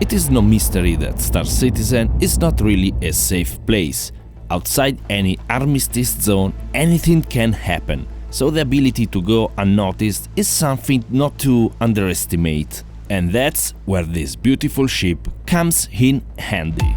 It is no mystery that Star Citizen is not really a safe place. Outside any armistice zone, anything can happen, so the ability to go unnoticed is something not to underestimate. And that's where this beautiful ship comes in handy.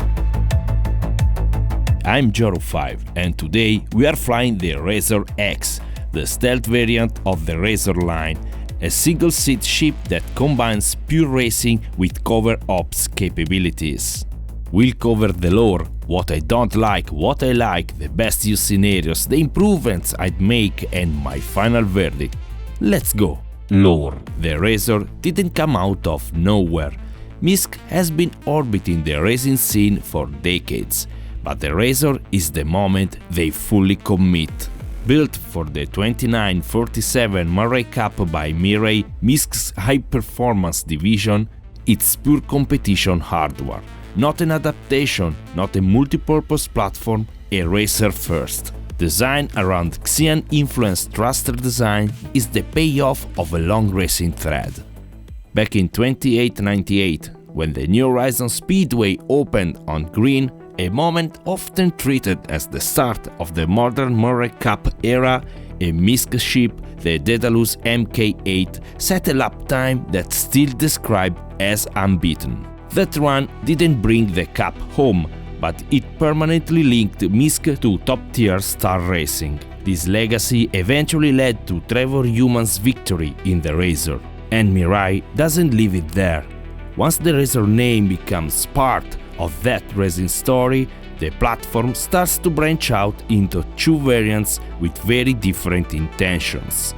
I'm Joro5 and today we are flying the Razor X, the stealth variant of the Razor line, a single-seat ship that combines pure racing with covert-ops capabilities. We'll cover the lore, what I don't like, what I like, the best use scenarios, the improvements I'd make and my final verdict. Let's go! Lore. The Razor didn't come out of nowhere. MISC has been orbiting the racing scene for decades, but the Razor is the moment they fully commit. Built for the 2947 Murray Cup by Mirai, MISC's high-performance division, it's pure competition hardware. Not an adaptation, not a multipurpose platform, a racer first. Design around Xi'an-influenced thruster design is the payoff of a long racing thread. Back in 2898, when the New Horizons Speedway opened on green, a moment often treated as the start of the modern Murray Cup era, a MISC ship, the Daedalus Mk8, set a lap time that's still described as unbeaten. That run didn't bring the cup home, but it permanently linked MISC to top-tier star racing. This legacy eventually led to Trevor Human's victory in the Razor. And Mirai doesn't leave it there. Once the Razor name becomes part of that racing story, the platform starts to branch out into two variants with very different intentions.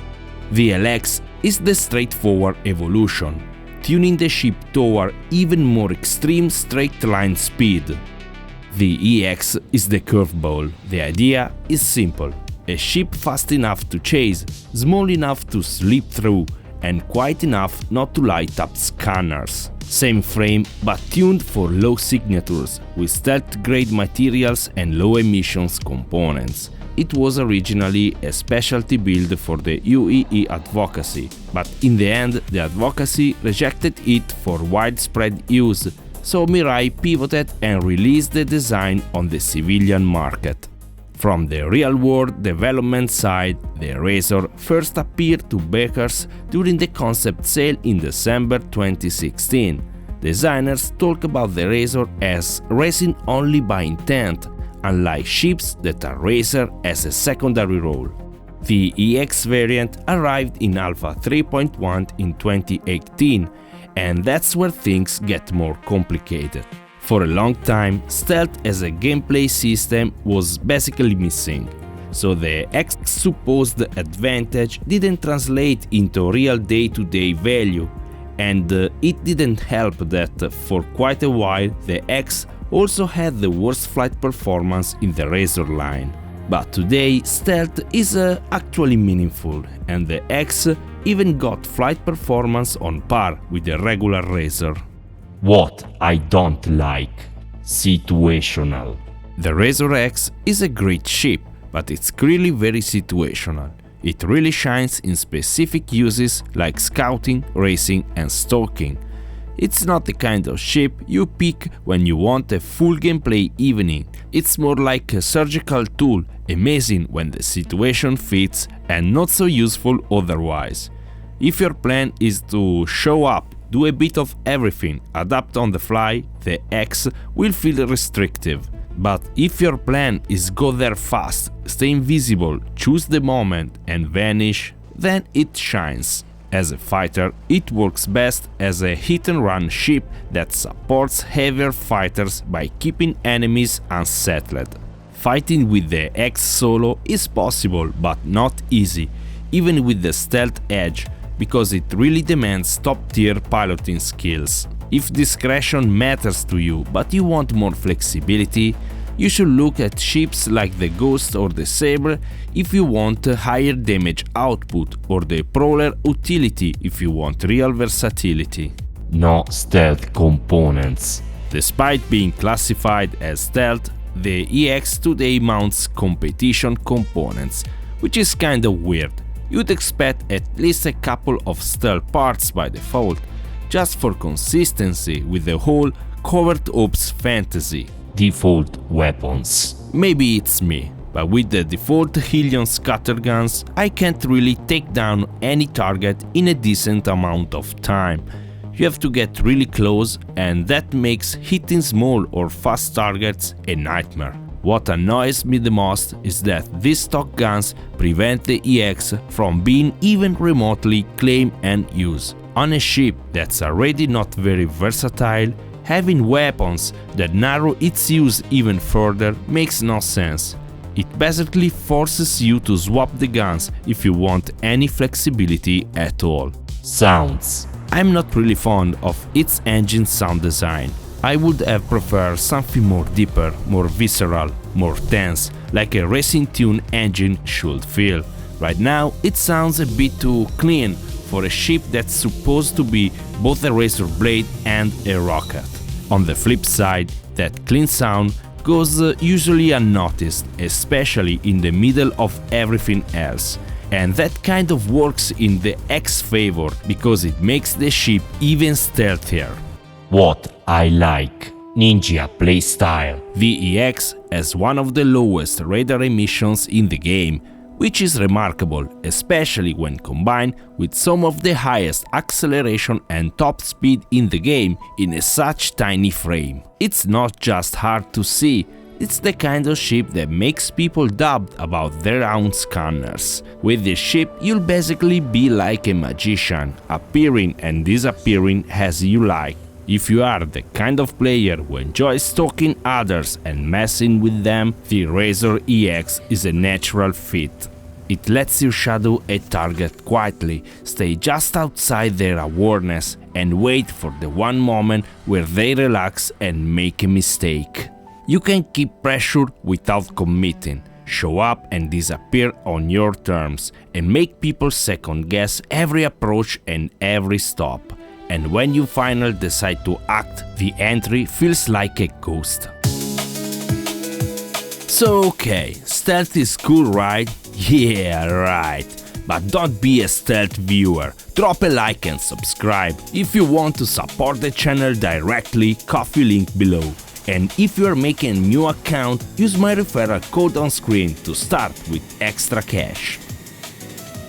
The LX is the straightforward evolution, tuning the ship toward even more extreme straight-line speed. The EX is the curveball. The idea is simple: a ship fast enough to chase, small enough to slip through, and quiet enough not to light up scanners. Same frame, but tuned for low signatures, with stealth-grade materials and low emissions components. It was originally a specialty build for the UEE advocacy, but in the end the advocacy rejected it for widespread use, so Mirai pivoted and released the design on the civilian market. From the real-world development side, the Razor first appeared to backers during the concept sale in December 2016. Designers talk about the Razor as racing only by intent, unlike ships that are racer as a secondary role. The EX variant arrived in Alpha 3.1 in 2018, and that's where things get more complicated. For a long time, stealth as a gameplay system was basically missing, so the X's supposed advantage didn't translate into real day-to-day value, and it didn't help that for quite a while the X also had the worst flight performance in the Razor line. But today stealth is actually meaningful, and the X even got flight performance on par with the regular Razor. What I don't like. Situational. The Razor X is a great ship, but it's clearly very situational. It really shines in specific uses like scouting, racing and stalking. It's not the kind of ship you pick when you want a full gameplay evening. It's more like a surgical tool, amazing when the situation fits and not so useful otherwise. If your plan is to show up, do a bit of everything, adapt on the fly, the X will feel restrictive. But if your plan is go there fast, stay invisible, choose the moment and vanish, then it shines. As a fighter, it works best as a hit-and-run ship that supports heavier fighters by keeping enemies unsettled. Fighting with the X solo is possible but not easy, even with the stealth edge, because it really demands top-tier piloting skills. If discretion matters to you but you want more flexibility, you should look at ships like the Ghost or the Sabre if you want a higher damage output, or the Prowler utility if you want real versatility. No stealth components. Despite being classified as stealth, the EX today mounts competition components, which is kinda weird. You'd expect at least a couple of stealth parts by default, just for consistency with the whole covert-ops fantasy. Default weapons. Maybe it's me, but with the default Helion scatterguns, I can't really take down any target in a decent amount of time. You have to get really close, and that makes hitting small or fast targets a nightmare. What annoys me the most is that these stock guns prevent the EX from being even remotely claim and use. On a ship that's already not very versatile, having weapons that narrow its use even further makes no sense. It basically forces you to swap the guns if you want any flexibility at all. Sounds. I'm not really fond of its engine sound design. I would have preferred something more deeper, more visceral, more tense, like a racing tune engine should feel. Right now, it sounds a bit too clean for a ship that's supposed to be both a razor blade and a rocket. On the flip side, that clean sound goes usually unnoticed, especially in the middle of everything else. And that kind of works in the X favor because it makes the ship even stealthier. What I like. Ninja playstyle. The EX has one of the lowest radar emissions in the game, which is remarkable, especially when combined with some of the highest acceleration and top speed in the game in a such tiny frame. It's not just hard to see, it's the kind of ship that makes people doubt about their own scanners. With this ship, you'll basically be like a magician, appearing and disappearing as you like. If you are the kind of player who enjoys stalking others and messing with them, the Razor EX is a natural fit. It lets you shadow a target quietly, stay just outside their awareness, and wait for the one moment where they relax and make a mistake. You can keep pressure without committing, show up and disappear on your terms, and make people second guess every approach and every stop. And when you finally decide to act, the entry feels like a ghost. So okay, stealth is cool, right? Yeah, right. But don't be a stealth viewer. Drop a like and subscribe. If you want to support the channel directly, coffee link below. And if you are making a new account, use my referral code on screen to start with extra cash.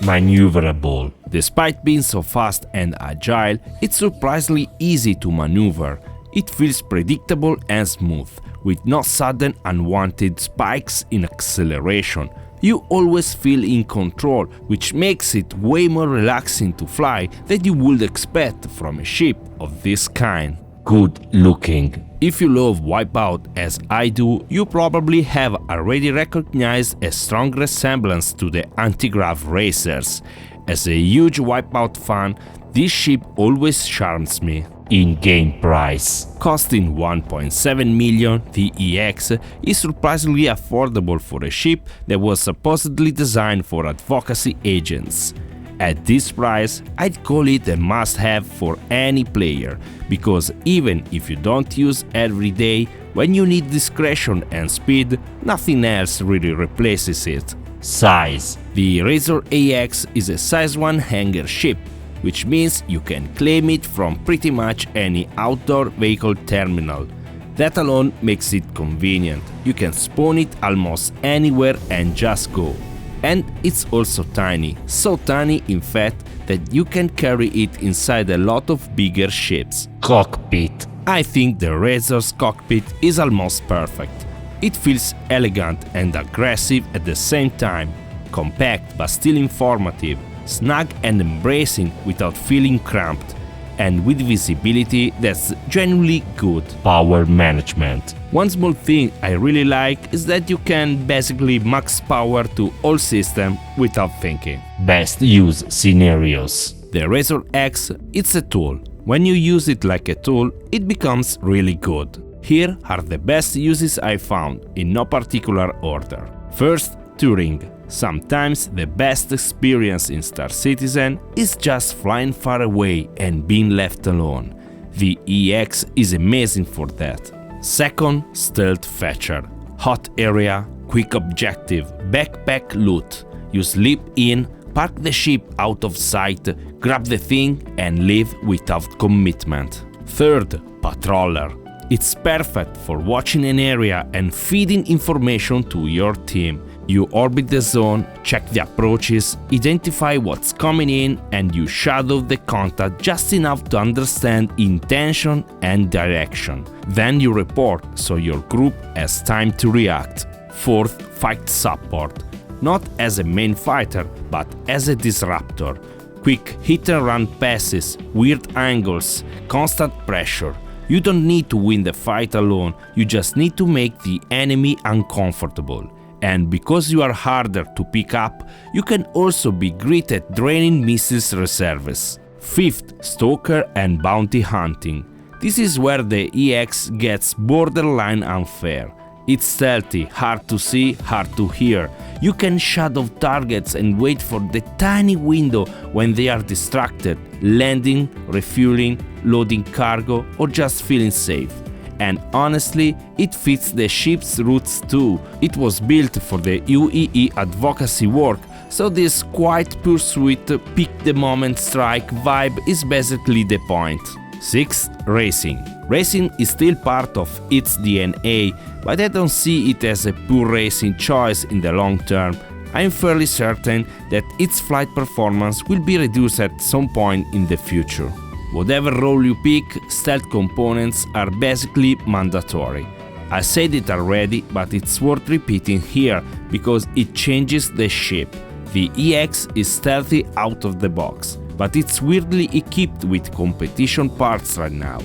Maneuverable. Despite being so fast and agile, it's surprisingly easy to maneuver. It feels predictable and smooth, with no sudden unwanted spikes in acceleration. You always feel in control, which makes it way more relaxing to fly than you would expect from a ship of this kind. Good looking. If you love Wipeout as I do, you probably have already recognized a strong resemblance to the anti-grav racers. As a huge Wipeout fan, this ship always charms me. In-game price. Costing 1.7 million, the EX is surprisingly affordable for a ship that was supposedly designed for advocacy agents. At this price, I'd call it a must-have for any player, because even if you don't use every day, when you need discretion and speed, nothing else really replaces it. Size. The Razor AX is a size 1 hangar ship, which means you can claim it from pretty much any outdoor vehicle terminal. That alone makes it convenient. You can spawn it almost anywhere and just go. And it's also tiny, so tiny in fact that you can carry it inside a lot of bigger ships. Cockpit. I think the Razor's cockpit is almost perfect. It feels elegant and aggressive at the same time, compact but still informative, snug and embracing without feeling cramped, and with visibility that's genuinely good. Power management. One small thing I really like is that you can basically max power to all systems without thinking. Best use scenarios. The Razor X, it's a tool. When you use it like a tool, it becomes really good. Here are the best uses I found, in no particular order. First, touring. Sometimes the best experience in Star Citizen is just flying far away and being left alone. The EX is amazing for that. Second, stealth feature. Hot area, quick objective, backpack loot. You slip in, Park the ship out of sight, grab the thing and leave without commitment. Third, patroller. It's perfect for watching an area and feeding information to your team. You orbit the zone, check the approaches, identify what's coming in, and you shadow the contact just enough to understand intention and direction. Then you report so your group has time to react. Fourth, fight support. Not as a main fighter, but as a disruptor. Quick hit-and-run passes, weird angles, constant pressure. You don't need to win the fight alone, you just need to make the enemy uncomfortable. And because you are harder to pick up, you can also be great at draining missiles reserves. Fifth, stalker and bounty hunting. This is where the EX gets borderline unfair. It's stealthy, hard to see, hard to hear. You can shadow targets and wait for the tiny window when they are distracted, landing, refueling, loading cargo, or just feeling safe. And honestly, it fits the ship's roots too. It was built for the UEE advocacy work, so this quiet pursuit, pick the moment strike vibe is basically the point. Sixth, racing. Racing is still part of its DNA, but I don't see it as a pure racing choice in the long term. I'm fairly certain that its flight performance will be reduced at some point in the future. Whatever role you pick, stealth components are basically mandatory. I said it already, but it's worth repeating here because it changes the ship. The EX is stealthy out of the box, but it's weirdly equipped with competition parts right now.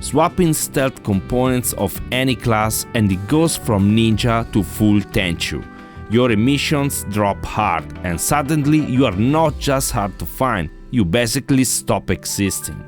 Swap in stealth components of any class and it goes from ninja to full Tenchu. Your emissions drop hard and suddenly you are not just hard to find, you basically stop existing.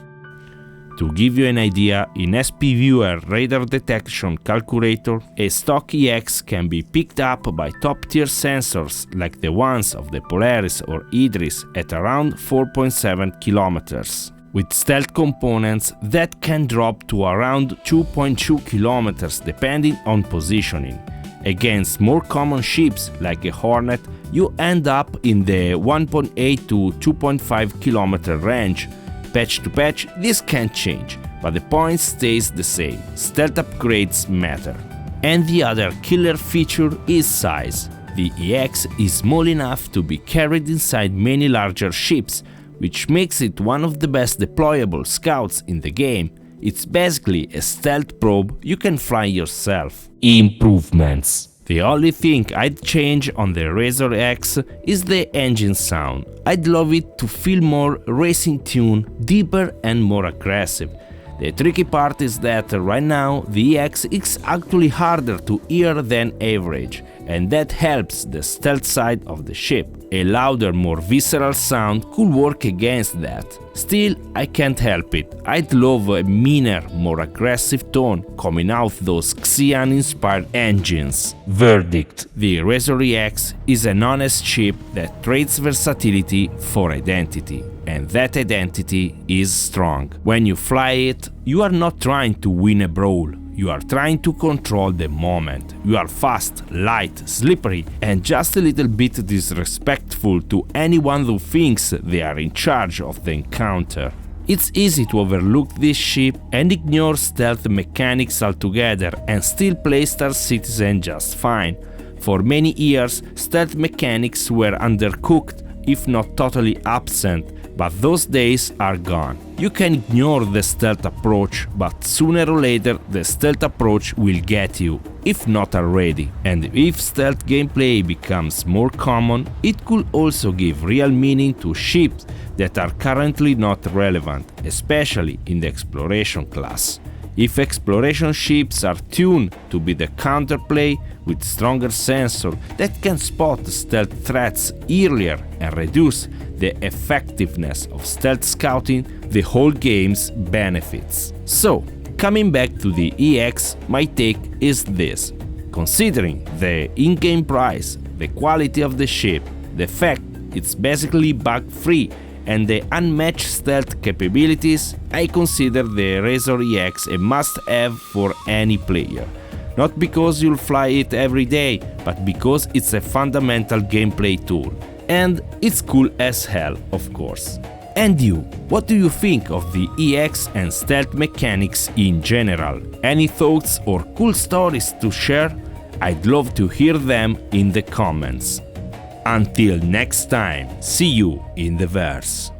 To give you an idea, in SPViewer radar detection calculator, a stock EX can be picked up by top-tier sensors like the ones of the Polaris or Idris at around 4.7 kilometers. With stealth components, that can drop to around 2.2 kilometers depending on positioning. Against more common ships like a Hornet, you end up in the 1.8 to 2.5 kilometer range. Patch to patch, this can change, but the point stays the same. Stealth upgrades matter. And the other killer feature is size. The EX is small enough to be carried inside many larger ships, which makes it one of the best deployable scouts in the game. It's basically a stealth probe you can fly yourself. Improvements. The only thing I'd change on the Razor X is the engine sound. I'd love it to feel more racing tuned, deeper and more aggressive. The tricky part is that right now the EX is actually harder to hear than average, and that helps the stealth side of the ship. A louder, more visceral sound could work against that. Still, I can't help it. I'd love a meaner, more aggressive tone coming out those Xi'an-inspired engines. Verdict. The Razor EX is an honest ship that trades versatility for identity, and that identity is strong. When you fly it, you are not trying to win a brawl. You are trying to control the moment. You are fast, light, slippery, and just a little bit disrespectful to anyone who thinks they are in charge of the encounter. It's easy to overlook this ship and ignore stealth mechanics altogether and still play Star Citizen just fine. For many years, stealth mechanics were undercooked, if not totally absent, but those days are gone. You can ignore the stealth approach, but sooner or later the stealth approach will get you, if not already. And if stealth gameplay becomes more common, it could also give real meaning to ships that are currently not relevant, especially in the exploration class. If exploration ships are tuned to be the counterplay with stronger sensors that can spot stealth threats earlier and reduce the effectiveness of stealth scouting, the whole game's benefits. So, coming back to the EX, my take is this. Considering the in-game price, the quality of the ship, the fact it's basically bug-free, and the unmatched stealth capabilities, I consider the Razor EX a must-have for any player. Not because you'll fly it every day, but because it's a fundamental gameplay tool. And it's cool as hell, of course. And you, what do you think of the EX and stealth mechanics in general? Any thoughts or cool stories to share? I'd love to hear them in the comments. Until next time, see you in the verse.